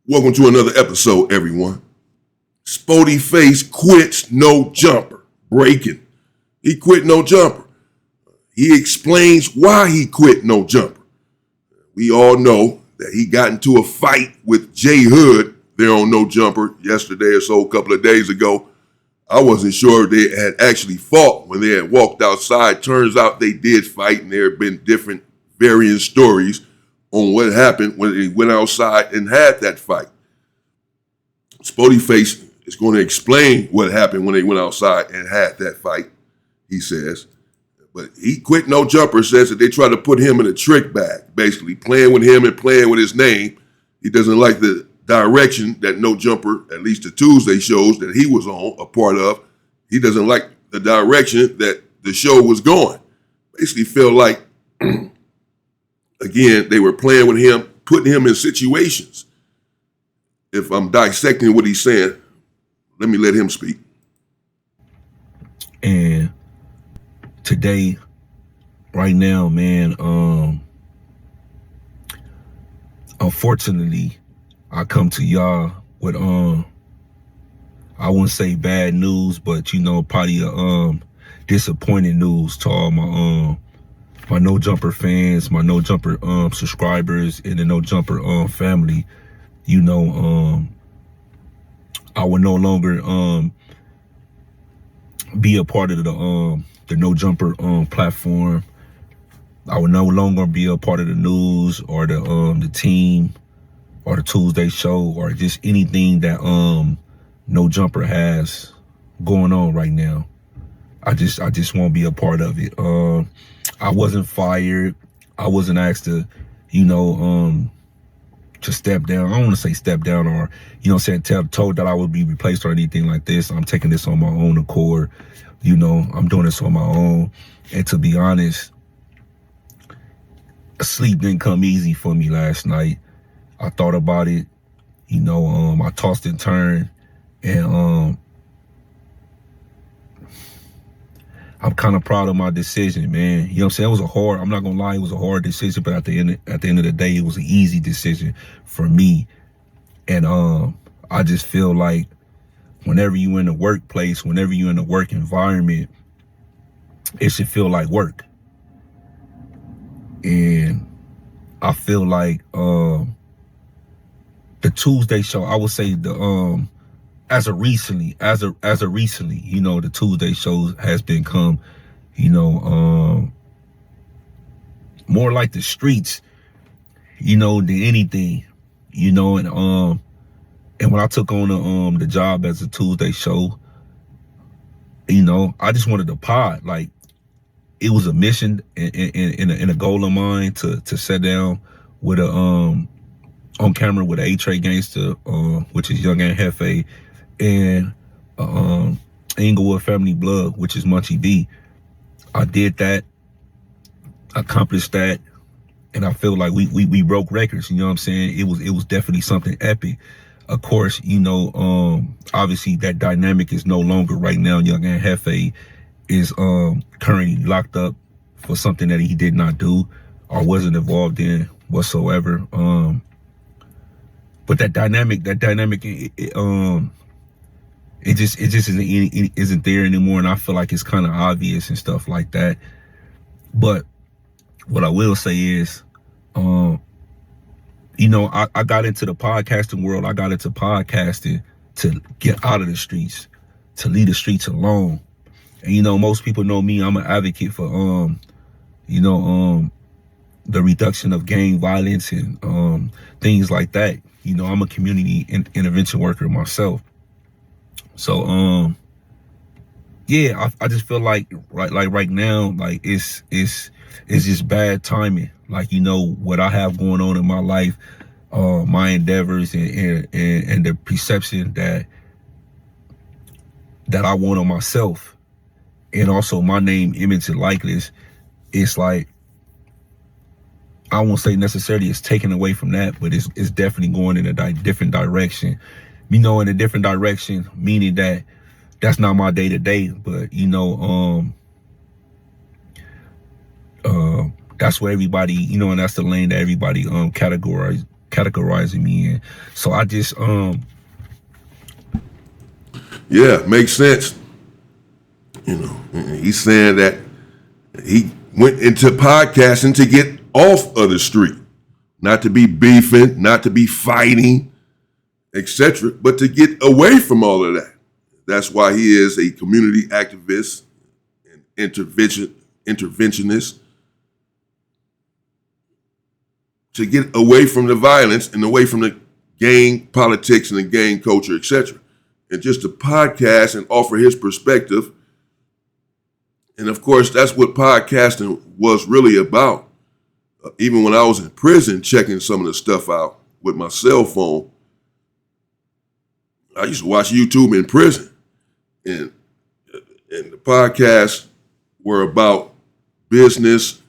Welcome to another episode, everyone. Spoety face quits no jumper. Breaking. He quit no jumper. He explains why he quit no jumper. We all know that he got into a fight with Jay Hood there on No Jumper yesterday or so, a couple of days ago. I wasn't sure they had actually fought when they had walked outside. Turns out they did fight, and there have been different varying stories on what happened when they went outside and had that fight. Spoety face is going to explain what happened when they went outside and had that fight, he says. But he quit no jumper, says that they try to put him in a trick bag, basically playing with him and playing with his name. He doesn't like the direction that No Jumper, at least the Tuesday shows that he was on, a part of. He doesn't like the direction that the show was going. Basically feel like, again, they were playing with him, putting him in situations. If I'm dissecting what he's saying, let me let him speak. And today, right now, man, unfortunately, I come to y'all with I wouldn't say bad news, but probably disappointing news to all my No Jumper fans, my No Jumper subscribers, and the No Jumper family. I will no longer be a part of the No Jumper platform. I will no longer be a part of the news or the team or the Tuesday show or just anything that No Jumper has going on right now. I just won't be a part of it. I wasn't fired. I wasn't asked to, to step down. I don't want to say step down or, told that I would be replaced or anything like this. I'm taking this on my own accord. I'm doing this on my own. And to be honest, sleep didn't come easy for me last night. I thought about it, I tossed and turned, and I'm kind of proud of my decision, man. You know what I'm saying? I'm not gonna lie, it was a hard decision, but at the end of the day, it was an easy decision for me. And I just feel like whenever you in the workplace, whenever you in the work environment, it should feel like work. And I feel like the Tuesday show, I would say as of recently, the Tuesday show has become, more like the streets, than anything, and when I took on the job as a Tuesday show, I just wanted to pod. Like, it was a mission and a goal of mine to sit down with on camera with a A-Tray gangster, which is Young and Hefe, and Inglewood Family Blood, which is Munchie B. I did that, accomplished that, and I feel like we broke records. You know what I'm saying? It was definitely something epic. Of course, obviously that dynamic is no longer right now. Young and Hefe is currently locked up for something that he did not do or wasn't involved in whatsoever. But that dynamic, it just isn't there anymore, and I feel like it's kind of obvious and stuff like that. But what I will say is, I got into the podcasting world. I got into podcasting to get out of the streets, to leave the streets alone. And most people know me. I'm an advocate for the reduction of gang violence and things like that. I'm a community intervention worker myself. So yeah, I just feel like right now, like it's just bad timing. Like, what I have going on in my life, my endeavors and the perception that I want on myself, and also my name, image, and likeness. It's like, I won't say necessarily it's taken away from that, but it's definitely going in a different direction. In a different direction, meaning that that's not my day to day, but that's where everybody, and that's the lane that everybody categorizes categorizing me in. So I just yeah, makes sense. You know, he's saying that he went into podcasting to get off of the street, not to be beefing, not to be fighting, etc., but to get away from all of that. That's why he is a community activist and interventionist, to get away from the violence and away from the gang politics and the gang culture, etc. And just to podcast and offer his perspective. And of course, that's what podcasting was really about. Even when I was in prison, checking some of the stuff out with my cell phone, I used to watch YouTube in prison. And the podcasts were about business,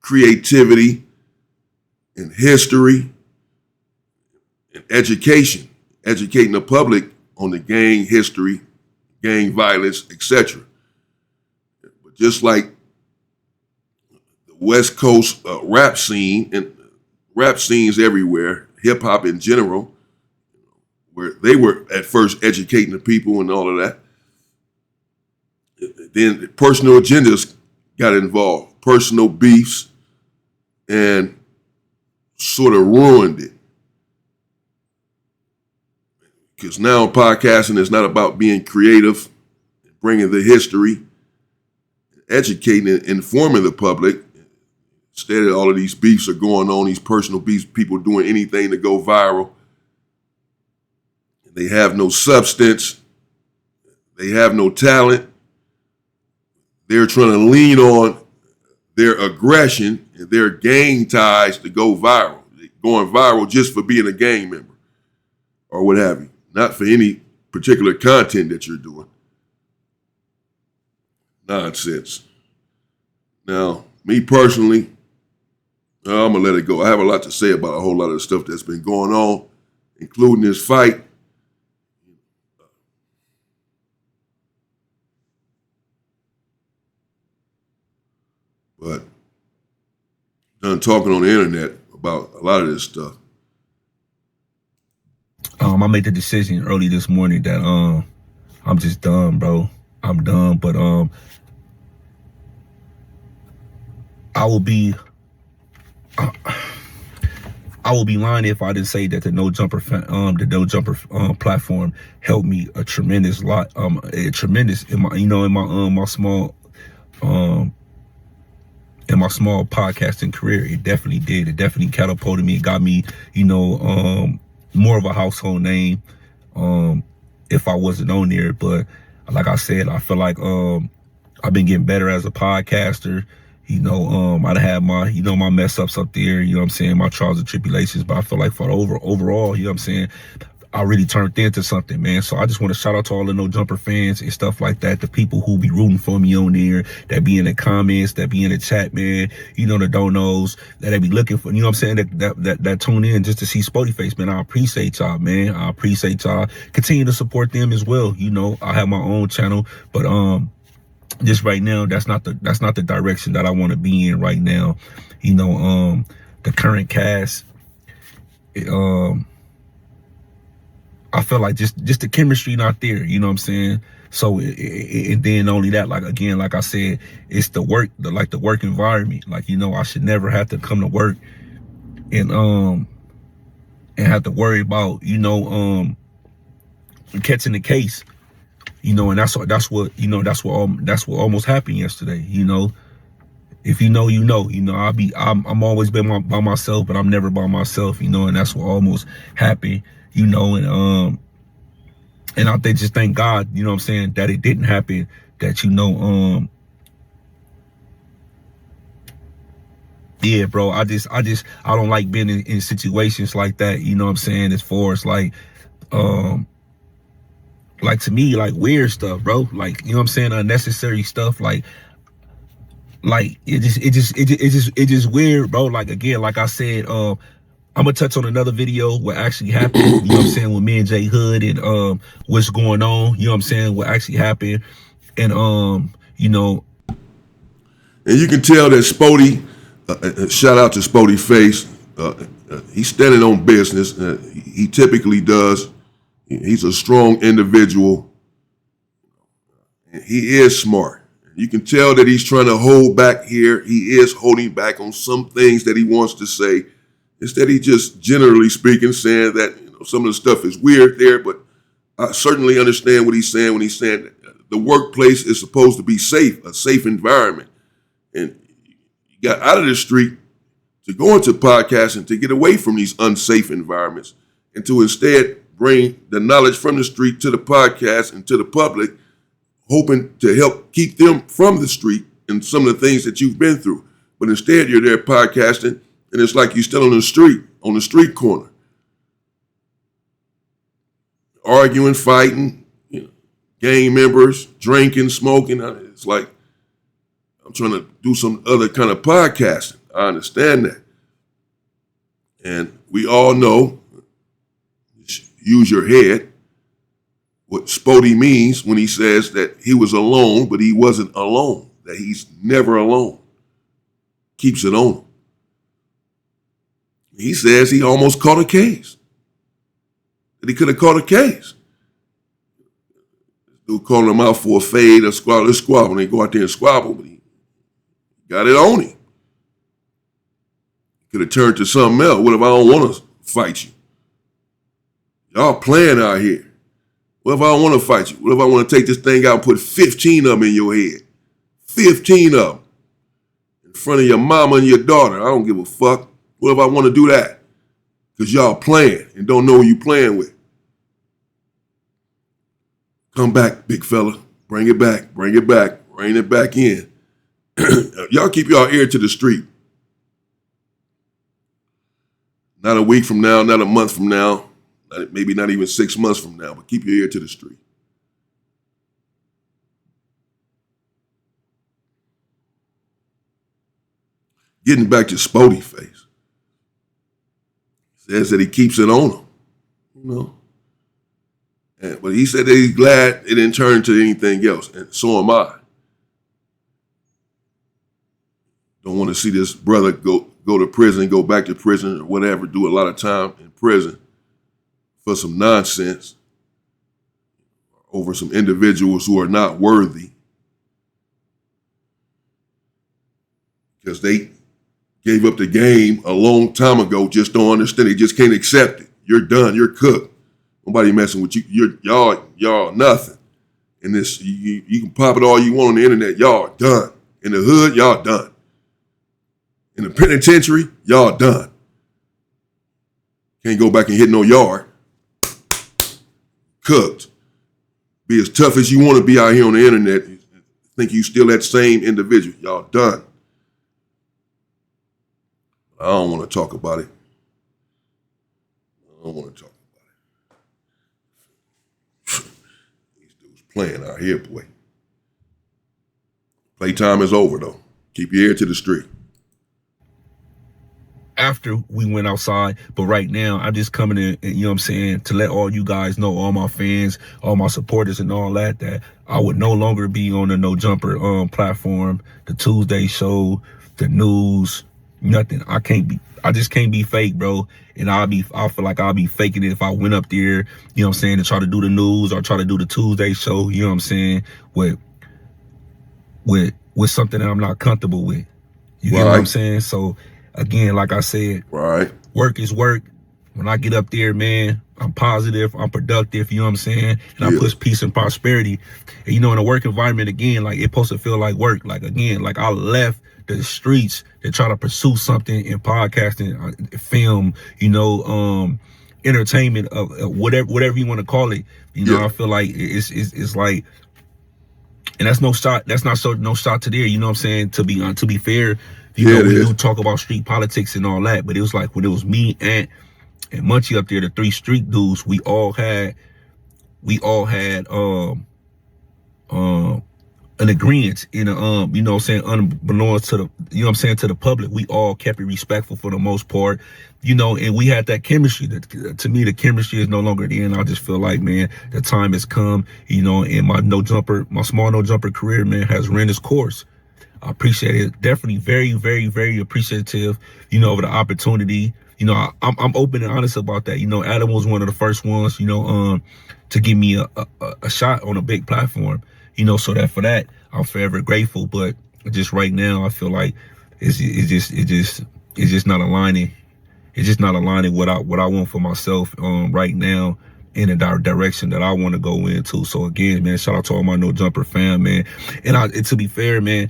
creativity, and history, and education, educating the public on the gang history, gang violence, etc. But just like the West Coast rap scene and rap scenes everywhere, hip hop in general, where they were at first educating the people and all of that, then personal agendas got involved, personal beefs, and sort of ruined it. Because now podcasting is not about being creative, bringing the history, educating and informing the public. Instead, all of these beefs are going on, these personal beefs, people doing anything to go viral. They have no substance. They have no talent. They're trying to lean on their aggression and their gang ties to go viral. They're going viral just for being a gang member or what have you, not for any particular content that you're doing. Nonsense. Now, me personally, I'm going to let it go. I have a lot to say about a whole lot of the stuff that's been going on, including this fight. But done talking on the internet about a lot of this stuff. I made the decision early this morning that I'm just done, bro. I'm done. But I will be lying if I didn't say that the No Jumper platform helped me a tremendous lot, in my small podcasting career. It definitely did. It definitely catapulted me. It got me, more of a household name if I wasn't on there. But like I said, I feel like I've been getting better as a podcaster. I'd have my, my mess ups up there, my trials and tribulations. But I feel like for overall, I really turned into something, man. So I just want to shout out to all the No Jumper fans and stuff like that. The people who be rooting for me on there, that be in the comments, that be in the chat, man. The don't-knows, that they be looking for, that tune in just to see Spoety face, man. I appreciate y'all, man. I appreciate y'all. Continue to support them as well. I have my own channel, but just right now, that's not the direction that I want to be in right now. The current cast, I feel like just the chemistry not there, So and then only that, like I said, it's the work, the work environment. I should never have to come to work and have to worry about catching the case, and that's what almost happened yesterday. If I'm always been by myself, but I'm never by myself, and that's what almost happened. And I just thank God, that it didn't happen, that, yeah, bro, I don't like being in situations like that, as far as like to me, like weird stuff, bro, unnecessary stuff, it just weird, bro. Like I said, I'm gonna touch on another video what actually happened, with me and Jay Hood and what's going on, what actually happened. And and you can tell that Spoety, shout out to Spoety Face, He's standing on business. He typically does. He's a strong individual. He is smart. You can tell that he's trying to hold back here. He is holding back on some things that he wants to say. Instead, he just, generally speaking, saying that some of the stuff is weird there, but I certainly understand what he's saying when he's saying that the workplace is supposed to be safe, a safe environment. And you got out of the street to go into podcasting, to get away from these unsafe environments, and to instead bring the knowledge from the street to the podcast and to the public, hoping to help keep them from the street and some of the things that you've been through. But instead, you're there podcasting, and it's like you're still on the street corner, arguing, fighting, gang members, drinking, smoking. It's like I'm trying to do some other kind of podcasting. I understand that. And we all know, use your head, what Spoety means when he says that he was alone, but he wasn't alone, that he's never alone. Keeps it on him. He says he almost caught a case. That he could have caught a case. Dude calling him out for a fade, a squabble. They go out there and squabble, but he got it on him. Could have turned to something else. What if I don't want to fight you? Y'all playing out here. What if I don't want to fight you? What if I want to take this thing out and put 15 of them in your head? 15 of them. In front of your mama and your daughter. I don't give a fuck. What if I want to do that? Because y'all playing and don't know who you playing with. Come back, big fella. Bring it back. Bring it back. Rein it back in. Y'all keep y'all ear to the street. Not a week from now, not a month from now, maybe not even 6 months from now, but keep your ear to the street. Getting back to Spoety face. Says that he keeps it on him, but he said that he's glad it didn't turn to anything else, and so am I. Don't want to see this brother go to prison, go back to prison or whatever, do a lot of time in prison for some nonsense over some individuals who are not worthy because they gave up the game a long time ago, just don't understand. They just can't accept it. You're done. You're cooked. Nobody messing with you. Y'all nothing. And this, you can pop it all you want on the internet. Y'all done. In the hood, y'all done. In the penitentiary, y'all done. Can't go back and hit no yard. Cooked. Be as tough as you want to be out here on the internet. Think you still that same individual. Y'all done. I don't want to talk about it. I don't want to talk about it. These dudes playing out here, boy. Playtime is over, though. Keep your ear to the street. After we went outside, but right now I'm just coming in, you know what I'm saying, to let all you guys know, all my fans, all my supporters and all that I would no longer be on the No Jumper platform, the Tuesday show, the news, nothing. I just can't be fake, bro. And I feel like I'll be faking it if I went up there, you know what I'm saying, to try to do the news or try to do the Tuesday show, you know what I'm saying, with something that I'm not comfortable with. You get what I'm saying? So again, like I said, work is work. When I get up there, man, I'm positive, I'm productive, you know what I'm saying? And I push peace and prosperity. And in a work environment, again, like it's supposed to feel like work. Like again, like I left the streets to try to pursue something in podcasting, film, entertainment, of whatever you want to call it. I feel like it's like, and that's no shot to there, you know what I'm saying? To be fair, we do talk about street politics and all that, but it was like when it was me, Ant, and Munchie up there, the three street dudes, we all had an agreement in unbeknownst to the, to the public. We all kept it respectful for the most part, and we had that chemistry. To me, the chemistry is no longer there, and I just feel like, man, the time has come, and my small no jumper career, man, has ran its course. I appreciate it. Definitely very, very, very appreciative, of the opportunity, You know, I'm open and honest about that. You know, Adam was one of the first ones, you know, to give me a shot on a big platform. You know, so that for that I'm forever grateful. But just right now, I feel like it's just not aligning. It's just not aligning what I want for myself right now in the direction that I want to go into. So again, man, shout out to all my No Jumper fam, man. And to be fair, man,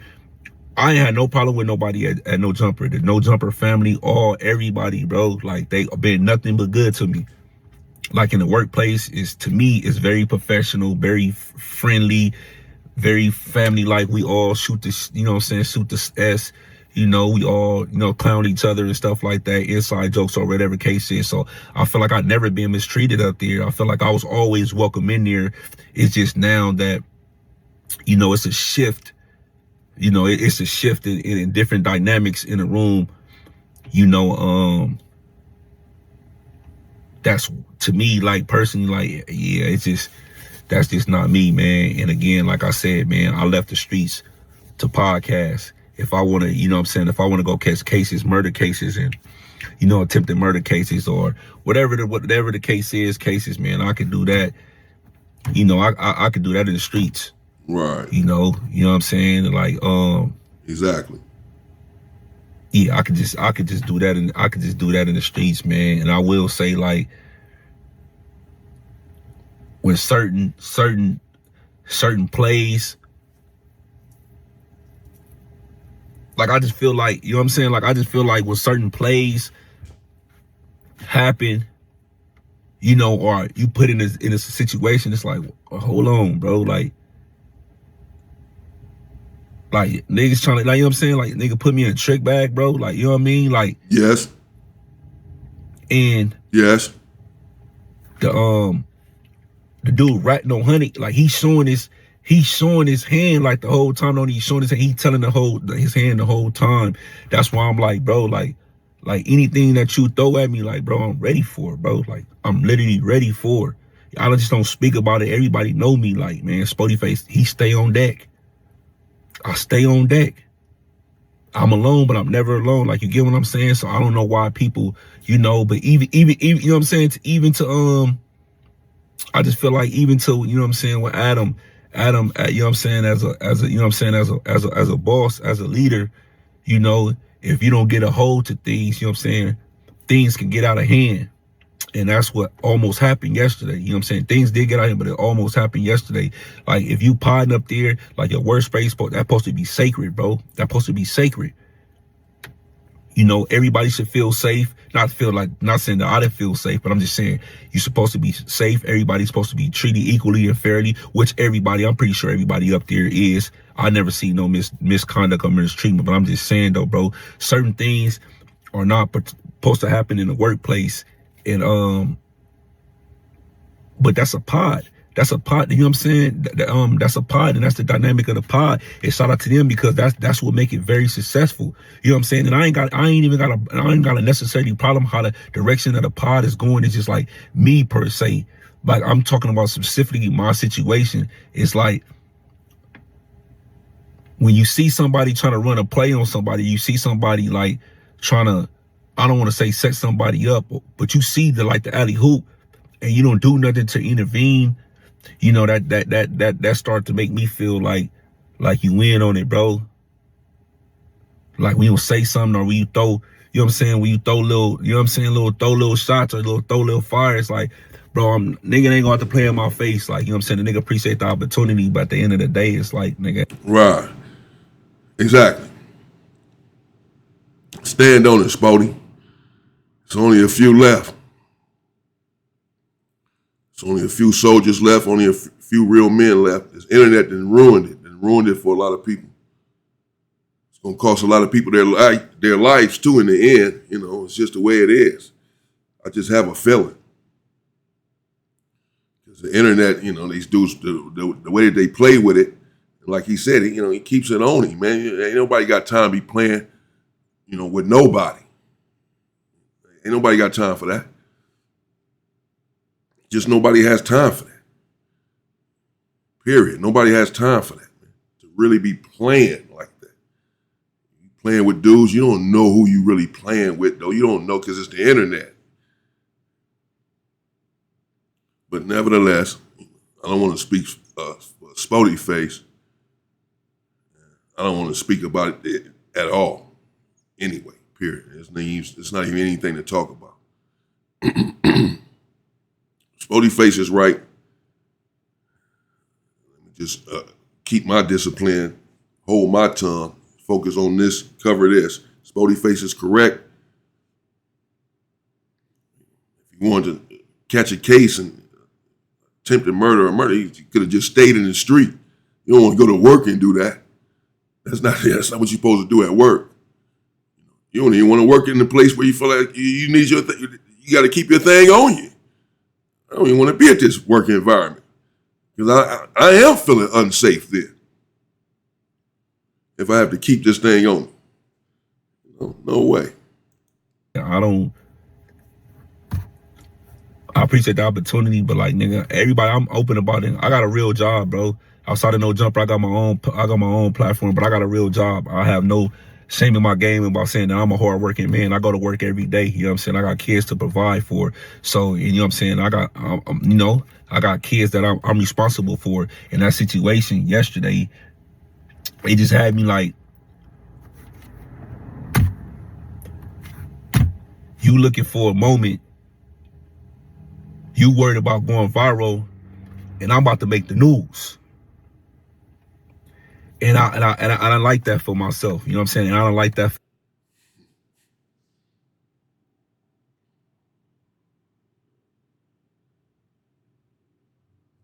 I ain't had no problem with nobody at No Jumper. The No Jumper family, everybody, bro. Like they been nothing but good to me. Like in the workplace, is to me is very professional, very friendly, very family. Like we all shoot this, you know what I'm saying, shoot the S. You know, we all, you know, clown each other and stuff like that, inside jokes or whatever the case is. So I feel like I've never been mistreated up there. I feel like I was always welcome in there. It's just now that, you know, it's a shift. You know, it's a shift in different dynamics in the room. You know, that's to me, like personally, like, yeah, that's just not me, man. And again, like I said, man, I left the streets to podcast. If I want to, you know what I'm saying, if I want to go catch cases, murder cases, and, you know, attempted murder cases or whatever the case is, cases, man, I could do that. You know, I could do that in the streets. Right. You know what I'm saying? Like, exactly. Yeah, I could just do that in the streets, man. And I will say, like, when certain plays, like I just feel like, you know what I'm saying? Like I just feel like when certain plays happen, you know, or you put in a situation, it's like, hold on, bro, like niggas trying to, like, you know what I'm saying? Like nigga put me in a trick bag, bro. Like, you know what I mean? Like, yes. And yes. The dude ratting on Honey, like he's showing his hand like the whole time. He's showing his hand, he telling his hand the whole time. That's why I'm like, bro, like anything that you throw at me, like, bro, I'm ready for it, bro. Like I'm literally ready for it. I just don't speak about it. Everybody know me, like, man, Spoety face, he stay on deck. I stay on deck. I'm alone, but I'm never alone. Like, you get what I'm saying? So I don't know why people, you know, but even you know what I'm saying, I just feel like even to, you know what I'm saying, with Adam, you know what I'm saying, as a you know what I'm saying, as a boss, as a leader, you know, if you don't get a hold to things, you know what I'm saying, things can get out of hand. And that's what almost happened yesterday. You know what I'm saying? Things did get out of hand, but it almost happened yesterday. Like, if you podding up there, like your workspace, that's supposed to be sacred, bro. That's supposed to be sacred. You know, everybody should feel safe. Not saying that I didn't feel safe, but I'm just saying you're supposed to be safe. Everybody's supposed to be treated equally and fairly, which I'm pretty sure everybody up there is. I never see no misconduct or mistreatment, but I'm just saying though, bro, certain things are not supposed to happen in the workplace. And but that's a pod. That's a pod, you know what I'm saying? That's a pod, and that's the dynamic of the pod. And shout out to them, because that's what make it very successful. You know what I'm saying? And I ain't got a necessarily problem how the direction of the pod is going. It's just like me per se. Like, I'm talking about specifically my situation. It's like when you see somebody trying to run a play on somebody, you see somebody like trying to, I don't want to say set somebody up, but you see the alley hoop, and you don't do nothing to intervene. You know, that started to make me feel like you win on it, bro. Like when you say something, or when you throw, you know what I'm saying, when you throw little, you know what I'm saying, throw little shots or throw little fire, it's like, bro, nigga ain't gonna have to play in my face. Like, you know what I'm saying, the nigga appreciate the opportunity, but at the end of the day, it's like, nigga. Right. Exactly. Stand on it, Spoety. It's only a few left. It's only a few soldiers left, only a few real men left. This internet done ruined it for a lot of people. It's gonna cost a lot of people their lives too in the end. You know, it's just the way it is. I just have a feeling. Because the internet, you know, these dudes, the way that they play with it, like he said, you know, he keeps it on him, man. Ain't nobody got time to be playing, you know, with nobody. Ain't nobody got time for that. Just nobody has time for that. Period. Nobody has time for that, man. To really be playing like that. You playing with dudes, you don't know who you really playing with, though. You don't know because it's the internet. But nevertheless, I don't want to speak Spoety face. I don't want to speak about it at all. Anyway, period. It's not even anything to talk about. Spoety face is right. Just keep my discipline, hold my tongue, focus on this, cover this. Spoety face is correct. If you wanted to catch a case and attempted murder or murder, you could have just stayed in the street. You don't want to go to work and do that. That's not what you're supposed to do at work. You don't even want to work in the place where you feel like you need your you got to keep your thing on you. I don't even want to be at this work environment because I am feeling unsafe there. If I have to keep this thing on me, no way. I appreciate the opportunity, but like, nigga, everybody, I'm open about it. I got a real job, bro. Outside of No Jumper, I got my own platform, but I got a real job. I have no shame in my game about saying that I'm a hardworking man. I go to work every day. You know what I'm saying? I got kids to provide for. So, you know what I'm saying? I got kids that I'm responsible for. In that situation yesterday, it just had me like, you looking for a moment. You worried about going viral, and I'm about to make the news. And I like that for myself. You know what I'm saying? And I don't like that.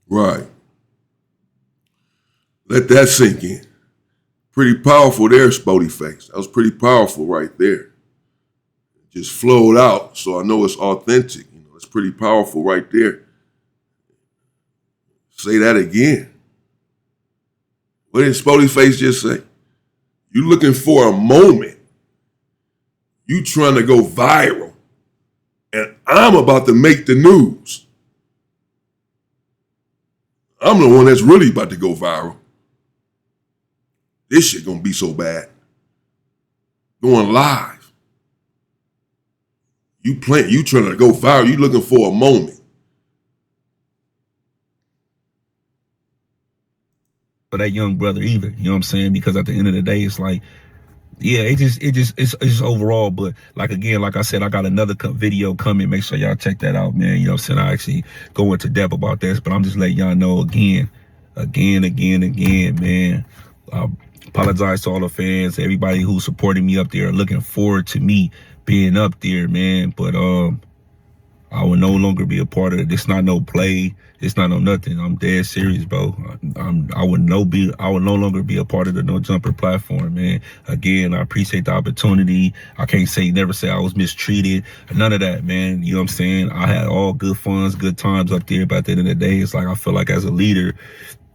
Right. Let that sink in. Pretty powerful there, Spoety face. That was pretty powerful right there. It just flowed out, so I know it's authentic. It's pretty powerful right there. Say that again. What did Spoety face just say? You looking for a moment. You trying to go viral. And I'm about to make the news. I'm the one that's really about to go viral. This shit gonna be so bad. Going live. You trying to go viral. You looking for a moment. For that young brother either, you know what I'm saying? Because at the end of the day, it's like, yeah, it's just overall. But like, again, like I said, I got another video coming. Make sure y'all check that out, man. You know what I'm saying? I actually go into depth about this, but I'm just letting y'all know again, man. I apologize to all the fans, everybody who's supporting me up there, looking forward to me being up there, man. But I will no longer be a part of it. It's not no play. It's not no nothing. I'm dead serious, bro. I would no longer be a part of the No Jumper platform, man. Again, I appreciate the opportunity. I can't never say I was mistreated. None of that, man. You know what I'm saying? I had all good funds, good times up there. But at the end of the day, it's like I feel like as a leader,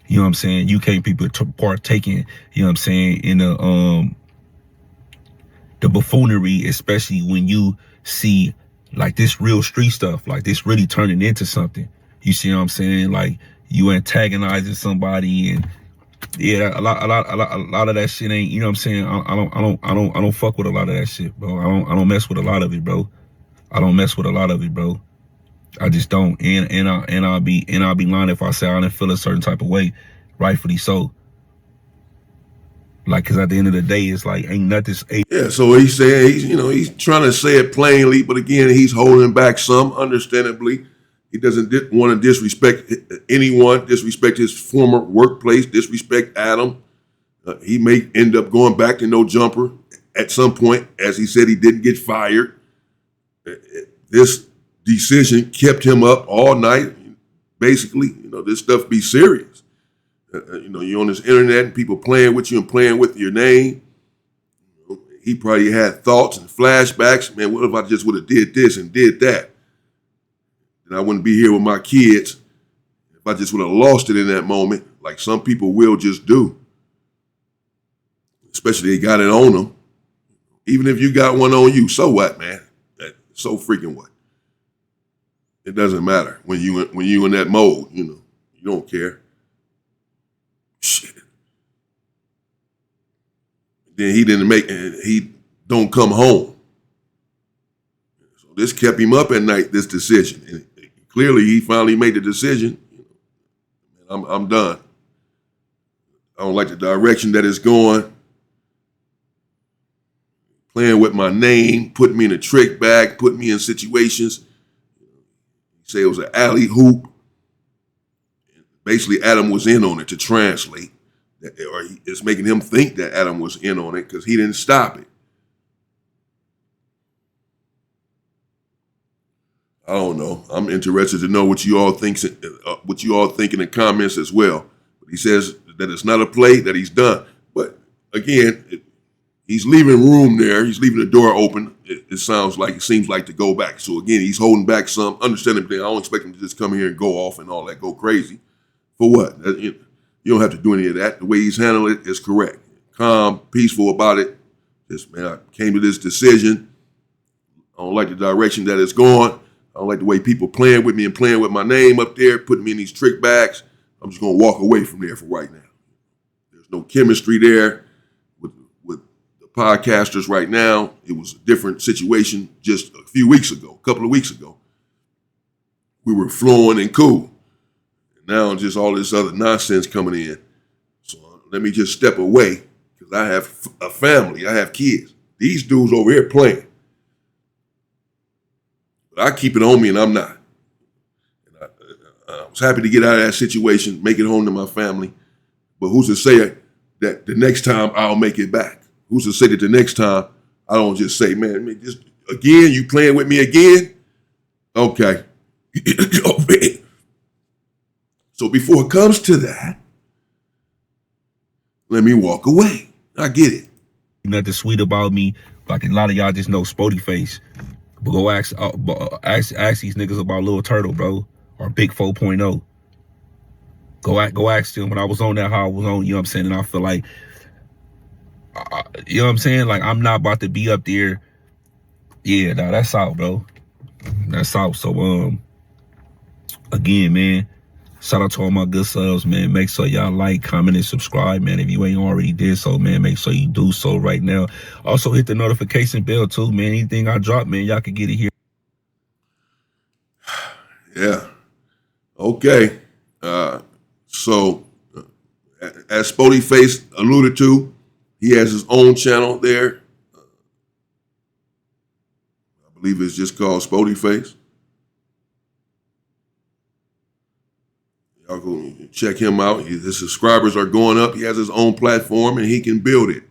you know what I'm saying, you can't be partaking, you know what I'm saying, in the buffoonery, especially when you see like this real street stuff, like this really turning into something. You see what I'm saying? Like you antagonizing somebody, and yeah, a lot of that shit ain't. You know what I'm saying? I don't fuck with a lot of that shit, bro. I don't mess with a lot of it, bro. I don't mess with a lot of it, bro. I just don't. And I'll be lying if I say I didn't feel a certain type of way, rightfully so. Like, cause at the end of the day, it's like ain't nothing. Yeah, so he's saying he's trying to say it plainly, but again, he's holding back some, understandably. He doesn't want to disrespect anyone, disrespect his former workplace, disrespect Adam. He may end up going back to No Jumper at some point, as he said he didn't get fired. This decision kept him up all night. Basically, this stuff be serious. You're on this internet and people playing with you and playing with your name. He probably had thoughts and flashbacks. Man, what if I just would have did this and did that? And I wouldn't be here with my kids if I just would have lost it in that moment, like some people will just do. Especially they got it on them. Even if you got one on you, so what, man? So freaking what? It doesn't matter when you in that mode. You don't care. Shit. then he don't come home. So this kept him up at night, this decision. And clearly he finally made the decision. I'm done. I don't like the direction that it's going. Playing with my name, putting me in a trick bag, putting me in situations. He said it was an alley hoop. Basically, Adam was in on it, to translate. Or it's making him think that Adam was in on it because he didn't stop it. I don't know. I'm interested to know what you all think in the comments as well. But he says that it's not a play, that he's done. But again, he's leaving room there. He's leaving the door open. It seems like to go back. So again, he's holding back some. Understandably, I don't expect him to just come here and go off and all that, go crazy. For what? You don't have to do any of that. The way he's handled it is correct. Calm, peaceful about it. Just, man, I came to this decision. I don't like the direction that it's going. I don't like the way people playing with me and playing with my name up there, putting me in these trick bags. I'm just going to walk away from there for right now. There's no chemistry there with the podcasters right now. It was a different situation just a couple of weeks ago. We were flowing and cool. And now just all this other nonsense coming in. So let me just step away because I have a family. I have kids. These dudes over here playing. I keep it on me, and I'm not. And I was happy to get out of that situation, make it home to my family. But who's to say that the next time I'll make it back? Who's to say that the next time I don't just say, man, just again, you playing with me again? Okay. So before it comes to that, let me walk away. I get it. Nothing sweet about me. Like a lot of y'all just know Spoety face. But go ask these niggas about Lil Turtle, bro, or Big 4.0. Go ask them when I was on that, how I was on, you know what I'm saying? And I feel like, you know what I'm saying? Like, I'm not about to be up there. Yeah, nah, that's out, bro. That's out. So, again, man, shout out to all my good subs, man. Make sure y'all like, comment, and subscribe, man. If you ain't already did so, man, make sure you do so right now. Also, hit the notification bell, too, man. Anything I drop, man, y'all can get it here. Yeah. Okay. So, as Spoety Face alluded to, he has his own channel there. I believe it's just called Spoety Face. Y'all go check him out. His subscribers are going up. He has his own platform, and he can build it.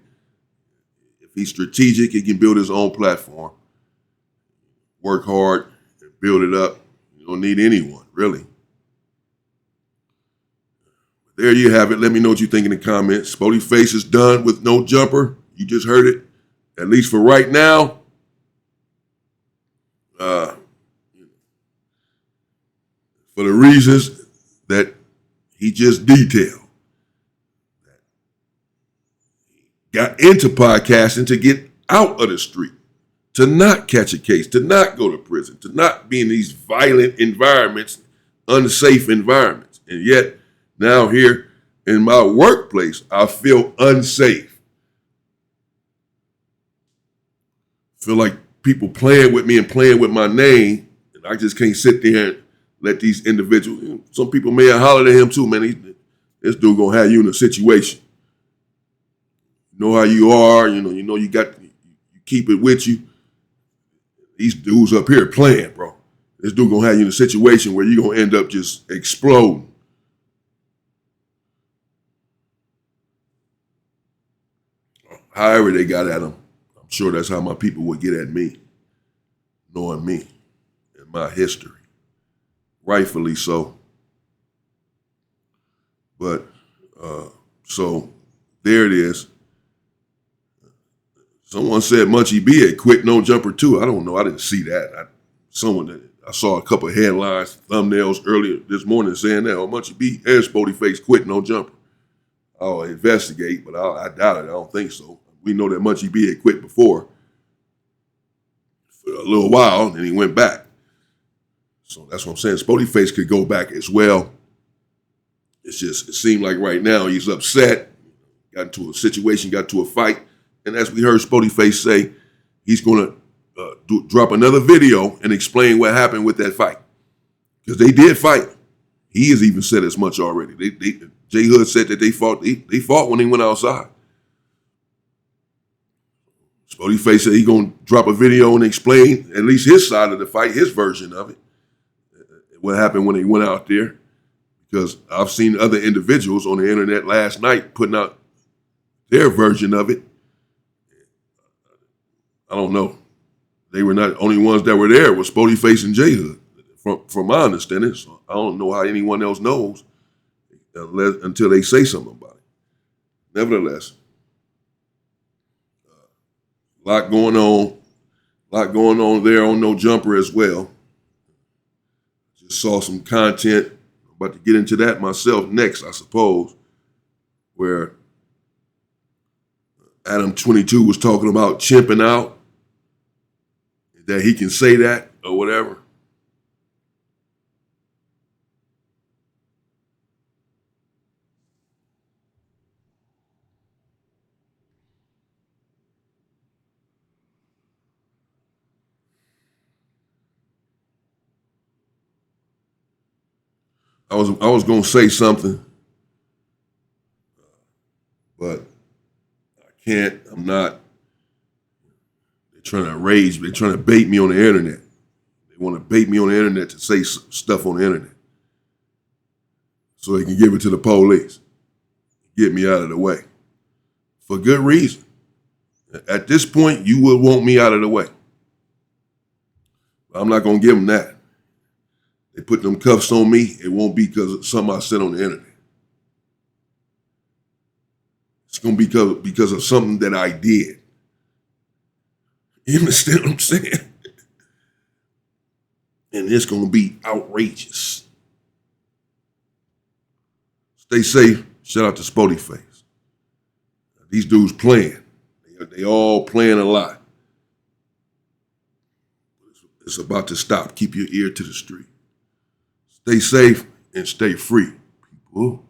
If he's strategic, he can build his own platform. Work hard and build it up. You don't need anyone, really. There you have it. Let me know what you think in the comments. Spoety Face is done with no jumper. You just heard it. At least for right now. For the reasons that he just detailed. Got into podcasting to get out of the street, to not catch a case, to not go to prison, to not be in these violent environments, unsafe environments. And yet, now here in my workplace, I feel unsafe. Feel like people playing with me and playing with my name, and I just can't sit there and let these individuals, some people may have hollered at him too, man. This dude gonna have you in a situation. You know how you are, you know you keep it with you. These dudes up here playing, bro. This dude gonna have you in a situation where you're gonna end up just exploding. However they got at him, I'm sure that's how my people would get at me, knowing me and my history. Rightfully so. But, so there it is. Someone said Munchie B had quit no jumper too. I don't know. I didn't see that. I saw a couple of headlines, thumbnails earlier this morning saying that, Munchie B and Spoety Face quit no jumper. I'll investigate, but I doubt it. I don't think so. We know that Munchie B had quit before for a little while, and he went back. So that's what I'm saying. Spoety Face could go back as well. It seemed like right now he's upset, got into a situation, got into a fight, And as we heard Spoety Face say, he's going to drop another video and explain what happened with that fight. Because they did fight. He has even said as much already. J Hood said that they fought when they went outside. Spoety Face said he's going to drop a video and explain at least his side of the fight, his version of it, what happened when they went out there. Because I've seen other individuals on the internet last night putting out their version of it. I don't know. They were not the only ones that were there was Spoety Face and J Hood, from my understanding. So I don't know how anyone else knows until they say something about it. Nevertheless, a lot going on there on No Jumper as well. Just saw some content. I'm about to get into that myself next, I suppose, where Adam 22 was talking about chimping out, that he can say that or whatever. I was gonna say something, but I can't. I'm not. They're trying to rage. They're trying to bait me on the internet. They want to bait me on the internet to say stuff on the internet, so they can give it to the police, get me out of the way, for good reason. At this point, you will want me out of the way. But I'm not gonna give them that. They put them cuffs on me, it won't be because of something I said on the internet. It's going to be because of something that I did. You understand what I'm saying? And it's going to be outrageous. Stay safe. Shout out to Spoety Face. These dudes playing. They all playing a lot. It's about to stop. Keep your ear to the street. Stay safe and stay free, people.